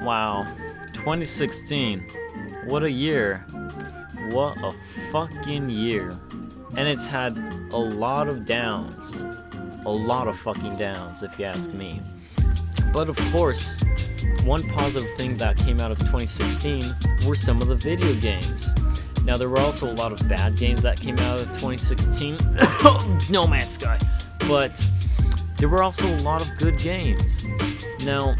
Wow, 2016. What a year. What a fucking year. And it's had a lot of downs. A lot of fucking downs, if you ask me. But of course, one positive thing that came out of 2016 were some of the video games. Now, there were also a lot of bad games that came out of 2016. No Man's Sky. But there were also a lot of good games. Now,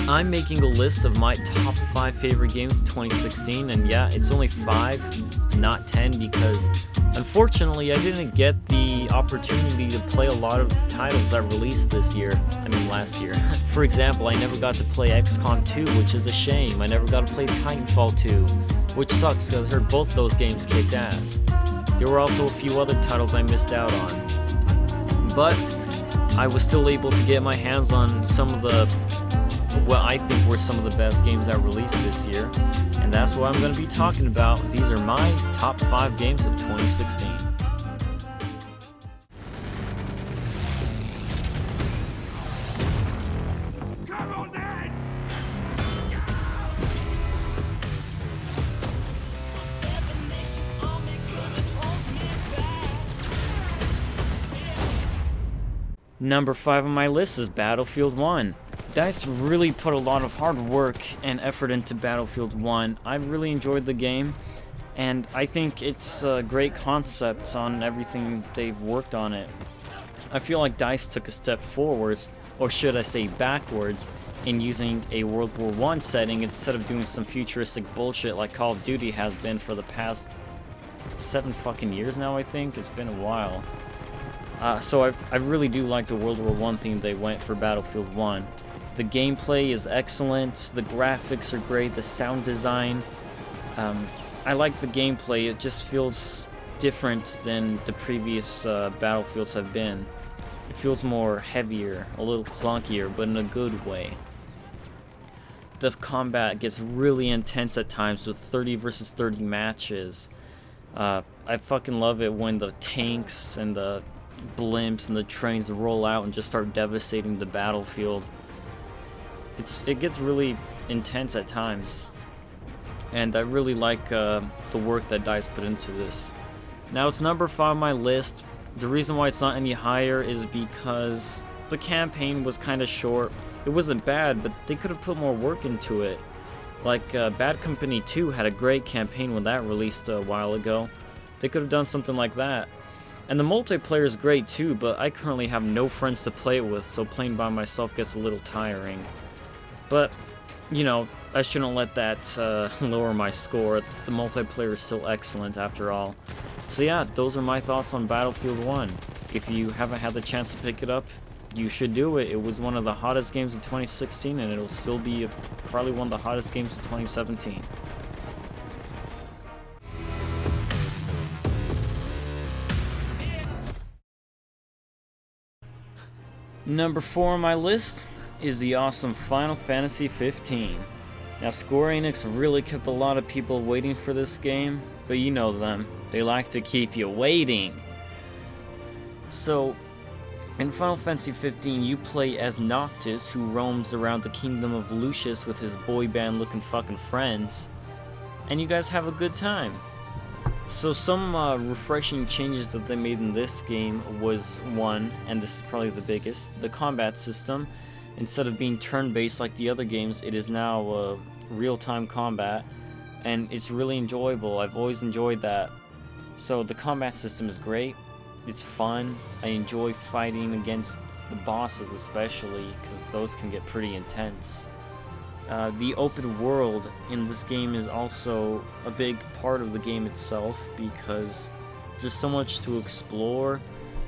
I'm making a list of my top 5 favorite games of 2016, and yeah, it's only 5, not 10, because unfortunately I didn't get the opportunity to play a lot of the titles that released last year. For example, I never got to play XCOM 2, which is a shame. I never got to play Titanfall 2, which sucks because I heard both those games kicked ass. There were also a few other titles I missed out on, but I was still able to get my hands on some of the, what I think were some of the best games that released this year, and that's what I'm going to be talking about. These are my top 5 games of 2016. Come on then! Number 5 on my list is Battlefield 1. DICE really put a lot of hard work and effort into Battlefield 1. I really enjoyed the game, and I think it's a great concept on everything they've worked on it. I feel like DICE took a step forwards, or should I say backwards, in using a World War I setting instead of doing some futuristic bullshit like Call of Duty has been for the past 7 fucking years now, I think. It's been a while. So I really do like the World War I theme they went for Battlefield 1. The gameplay is excellent, the graphics are great, the sound design. I like the gameplay, it just feels different than the previous Battlefields have been. It feels more heavier, a little clunkier, but in a good way. The combat gets really intense at times with 30 versus 30 matches. I fucking love it when the tanks and the blimps and the trains roll out and just start devastating the battlefield. It gets really intense at times, and I really like the work that DICE put into this. Now it's number 5 on my list. The reason why it's not any higher is because the campaign was kind of short. It wasn't bad, but they could have put more work into it. Like Bad Company 2 had a great campaign when that released a while ago. They could have done something like that. And the multiplayer is great too, but I currently have no friends to play it with, so playing by myself gets a little tiring. But, you know, I shouldn't let that lower my score. The multiplayer is still excellent after all. So yeah, those are my thoughts on Battlefield 1. If you haven't had the chance to pick it up, you should do it. It was one of the hottest games of 2016, and it'll still be probably one of the hottest games of 2017. Number 4 on my list is the awesome Final Fantasy 15. Now, Square Enix really kept a lot of people waiting for this game, but you know them. They like to keep you waiting. So, in Final Fantasy 15, you play as Noctis, who roams around the kingdom of Lucius with his boy band looking fucking friends, and you guys have a good time. So some refreshing changes that they made in this game was, one, and this is probably the biggest, the combat system. Instead of being turn-based like the other games, it is now real-time combat, and it's really enjoyable. I've always enjoyed that. So the combat system is great, it's fun, I enjoy fighting against the bosses especially, because those can get pretty intense. The open world in this game is also a big part of the game itself, because there's so much to explore,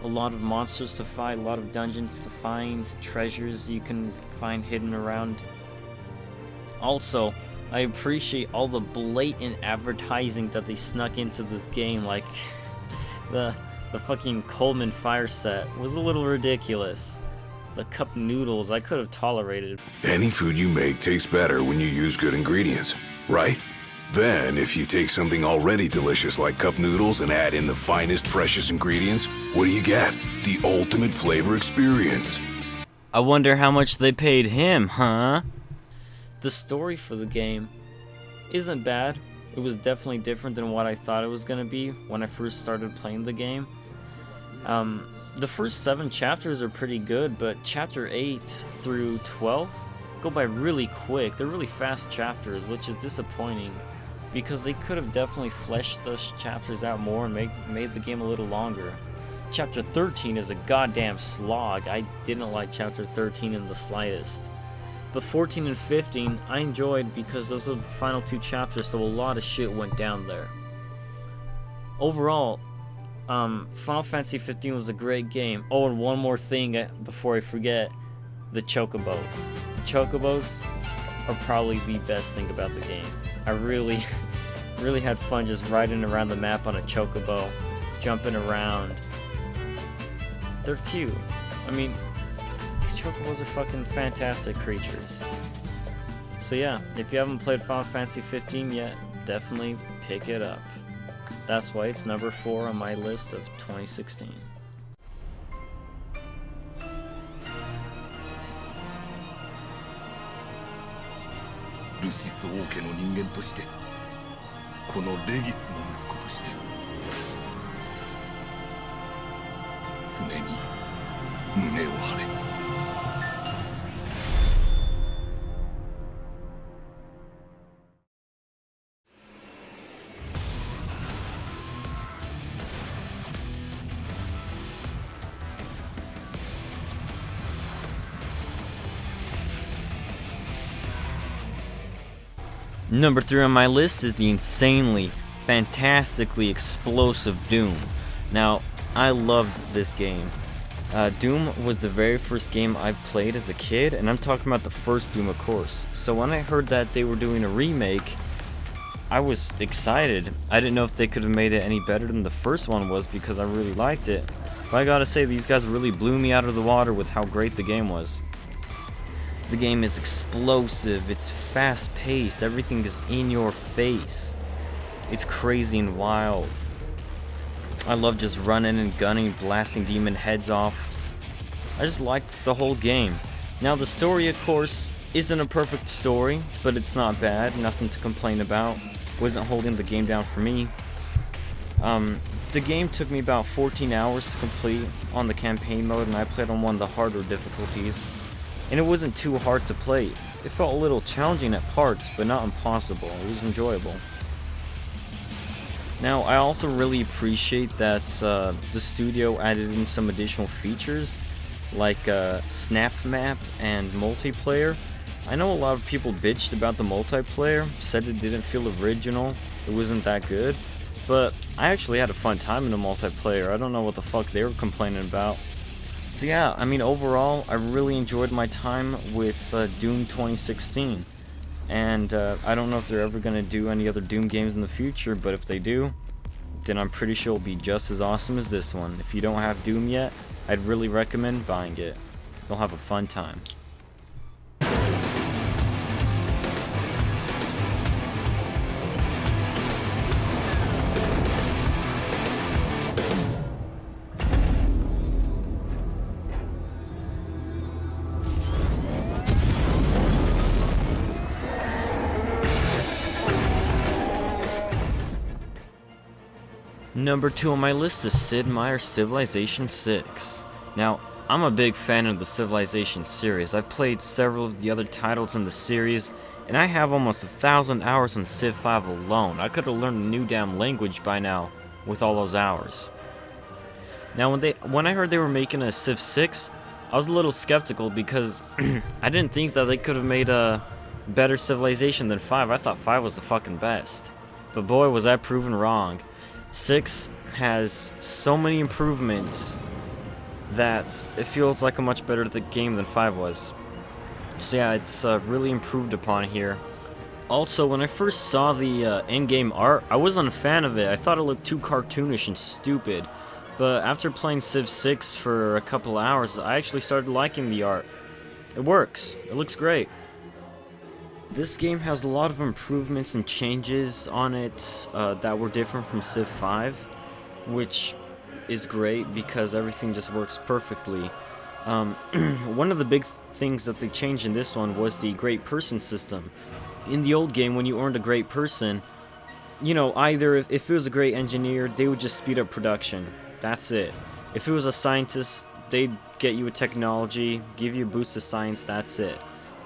a lot of monsters to fight, a lot of dungeons to find, treasures you can find hidden around. Also, I appreciate all the blatant advertising that they snuck into this game, like the fucking Coleman fire set was a little ridiculous. The cup noodles I could have tolerated. Any food you make tastes better when you use good ingredients, right? Then, if you take something already delicious like cup noodles and add in the finest, freshest ingredients, what do you get? The ultimate flavor experience. I wonder how much they paid him, huh? The story for the game isn't bad. It was definitely different than what I thought it was going to be when I first started playing the game. The first 7 chapters are pretty good, but chapter 8 through 12 go by really quick. They're really fast chapters, which is disappointing, because they could have definitely fleshed those chapters out more and made the game a little longer. Chapter 13 is a goddamn slog. I didn't like chapter 13 in the slightest. But 14 and 15 I enjoyed because those are the final 2 chapters, so a lot of shit went down there. Overall, Final Fantasy 15 was a great game. Oh, and one more thing before I forget, the chocobos. The chocobos are probably the best thing about the game. I really had fun just riding around the map on a chocobo, jumping around. They're cute. I mean, chocobos are fucking fantastic creatures. So yeah, if you haven't played Final Fantasy 15 yet, definitely pick it up. That's why it's number 4 on my list of 2016. ルシス王家の人間として、このレギスの息子として、常に胸を張れ。Number 3 on my list is the insanely, fantastically explosive Doom. Now, I loved this game. Doom was the very first game I've played as a kid, and I'm talking about the first Doom, of course. So when I heard that they were doing a remake, I was excited. I didn't know if they could have made it any better than the first one was because I really liked it. But I gotta say, these guys really blew me out of the water with how great the game was. The game is explosive, it's fast-paced, everything is in your face. It's crazy and wild. I love just running and gunning, blasting demon heads off. I just liked the whole game. Now the story, of course, isn't a perfect story, but it's not bad, nothing to complain about. Wasn't holding the game down for me. The game took me about 14 hours to complete on the campaign mode, and I played on one of the harder difficulties. And it wasn't too hard to play. It felt a little challenging at parts, but not impossible. It was enjoyable. Now, I also really appreciate that the studio added in some additional features, like snap map and multiplayer. I know a lot of people bitched about the multiplayer, said it didn't feel original, it wasn't that good, but I actually had a fun time in the multiplayer. I don't know what the fuck they were complaining about. So yeah, I mean, overall, I really enjoyed my time with Doom 2016. And I don't know if they're ever going to do any other Doom games in the future, but if they do, then I'm pretty sure it'll be just as awesome as this one. If you don't have Doom yet, I'd really recommend buying it. You'll have a fun time. Number 2 on my list is Sid Meier's Civilization 6. Now, I'm a big fan of the Civilization series. I've played several of the other titles in the series, and I have almost 1,000 hours on Civ 5 alone. I could have learned a new damn language by now with all those hours. Now, when I heard they were making a Civ 6, I was a little skeptical because I didn't think that they could have made a better Civilization than 5. I thought 5 was the fucking best. But boy, was I proven wrong. 6 has so many improvements that it feels like a much better game than 5 was. So yeah, it's really improved upon here. Also, when I first saw the in-game art, I wasn't a fan of it. I thought it looked too cartoonish and stupid. But after playing Civ 6 for a couple hours, I actually started liking the art. It works. It looks great. This game has a lot of improvements and changes on it that were different from Civ 5, which is great because everything just works perfectly. One of the big things that they changed in this one was the great person system. In the old game, when you earned a great person, you know, either if it was a great engineer, they would just speed up production. That's it. If it was a scientist, they'd get you a technology, give you a boost of science, that's it.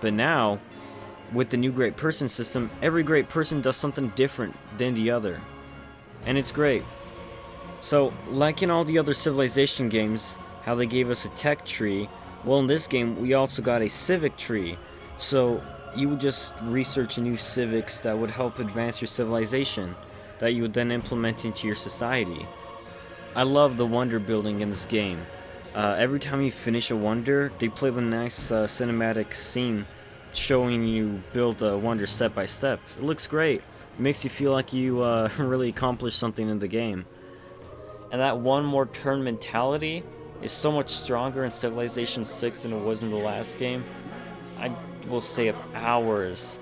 But now, with the new great person system, every great person does something different than the other. And it's great. So, like in all the other Civilization games, how they gave us a tech tree, well, in this game, we also got a civic tree. So, you would just research new civics that would help advance your civilization, that you would then implement into your society. I love the wonder building in this game. Every time you finish a wonder, they play the nice cinematic scene showing you build a wonder step by step. It looks great. It makes you feel like you really accomplished something in the game. And that one more turn mentality is so much stronger in Civilization 6 than it was in the last game. I will stay up hours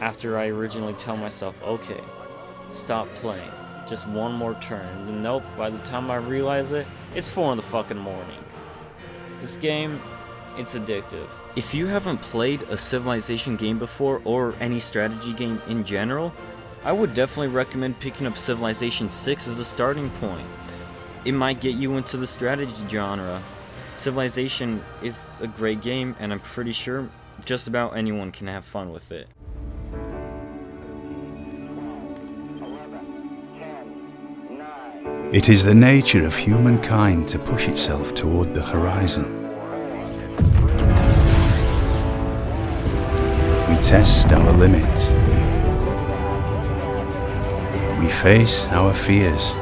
after I originally tell myself, okay, stop playing. Just one more turn. And nope, by the time I realize it, it's 4 in the fucking morning. This game, it's addictive. If you haven't played a Civilization game before, or any strategy game in general, I would definitely recommend picking up Civilization 6 as a starting point. It might get you into the strategy genre. Civilization is a great game, and I'm pretty sure just about anyone can have fun with it. It is the nature of humankind to push itself toward the horizon. We test our limits. We face our fears.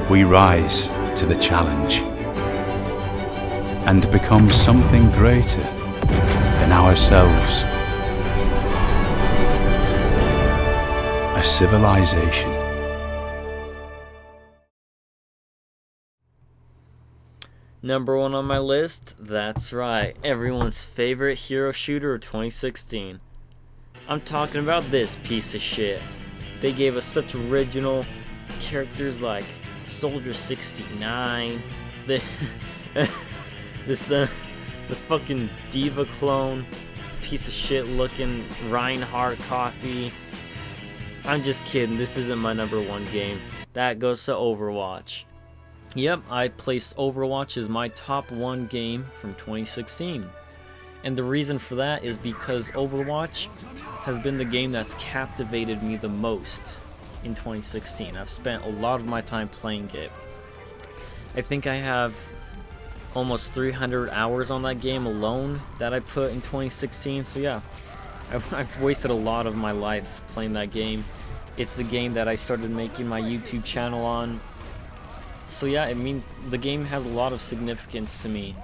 We rise to the challenge and become something greater than ourselves. A civilization. Number 1 on my list, that's right, everyone's favorite hero shooter of 2016. I'm talking about this piece of shit. They gave us such original characters like Soldier 69, this fucking Diva clone, piece of shit looking Reinhardt copy. I'm just kidding, this isn't my number 1 game. That goes to Overwatch. Yep, I placed Overwatch as my top 1 game from 2016. And the reason for that is because Overwatch has been the game that's captivated me the most in 2016. I've spent a lot of my time playing it. I think I have almost 300 hours on that game alone that I put in 2016, so yeah. I've wasted a lot of my life playing that game. It's the game that I started making my YouTube channel on. So yeah, I mean, the game has a lot of significance to me.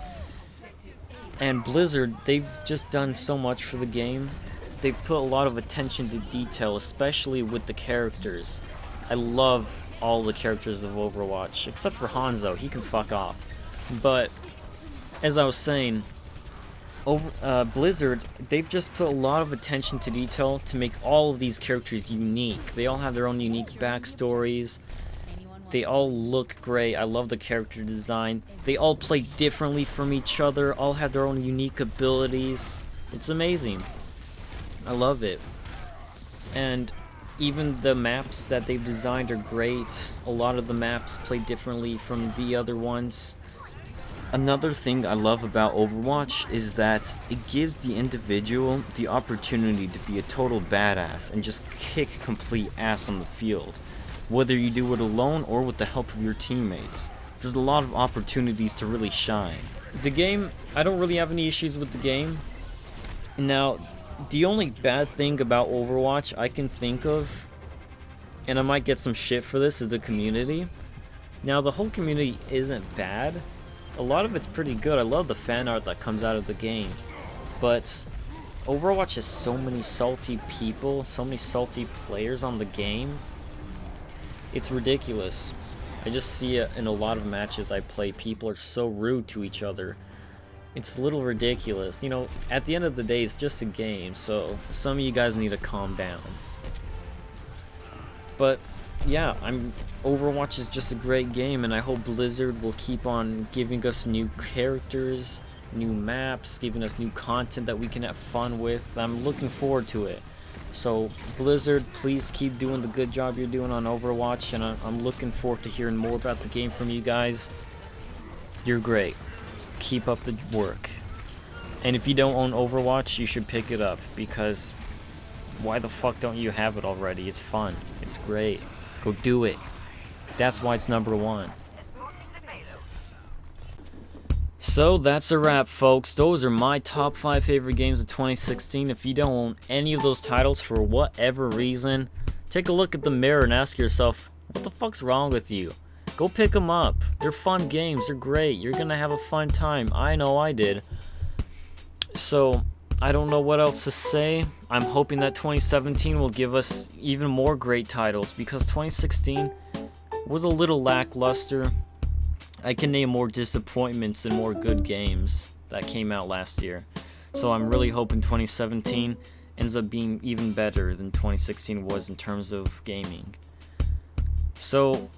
And Blizzard, they've just done so much for the game. They've put a lot of attention to detail, especially with the characters. I love all the characters of Overwatch, except for Hanzo, he can fuck off. But, as I was saying, Blizzard, they've just put a lot of attention to detail to make all of these characters unique. They all have their own unique backstories. They all look great. I love the character design. They all play differently from each other, all have their own unique abilities. It's amazing. I love it. And even the maps that they've designed are great. A lot of the maps play differently from the other ones. Another thing I love about Overwatch is that it gives the individual the opportunity to be a total badass and just kick complete ass on the field. Whether you do it alone or with the help of your teammates. There's a lot of opportunities to really shine. The game, I don't really have any issues with the game. Now, the only bad thing about Overwatch I can think of, and I might get some shit for this, is the community. Now, the whole community isn't bad. A lot of it's pretty good. I love the fan art that comes out of the game. But Overwatch has so many salty people, so many salty players on the game. It's ridiculous. I just see it in a lot of matches I play. People are so rude to each other. It's a little ridiculous. You know, at the end of the day, it's just a game, so some of you guys need to calm down. But yeah, Overwatch is just a great game, and I hope Blizzard will keep on giving us new characters, new maps, giving us new content that we can have fun with. I'm looking forward to it. So Blizzard, please keep doing the good job you're doing on Overwatch, and I'm looking forward to hearing more about the game from you guys. You're great. Keep up the work. And if you don't own Overwatch, you should pick it up, because why the fuck don't you have it already? It's fun. It's great. Go do it. That's why it's #1. So that's a wrap, folks. Those are my top 5 favorite games of 2016. If you don't own any of those titles for whatever reason, take a look at the mirror and ask yourself, what the fuck's wrong with you? Go pick them up. They're fun games. They're great. You're gonna have a fun time. I know I did. So I don't know what else to say. I'm hoping that 2017 will give us even more great titles, because 2016 was a little lackluster. I can name more disappointments than more good games that came out last year. So I'm really hoping 2017 ends up being even better than 2016 was in terms of gaming. So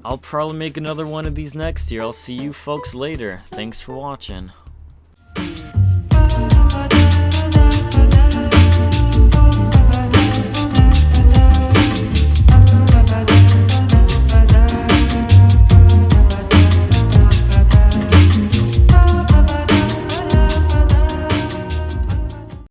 I'll probably make another one of these next year. I'll see you folks later. Thanks for watching.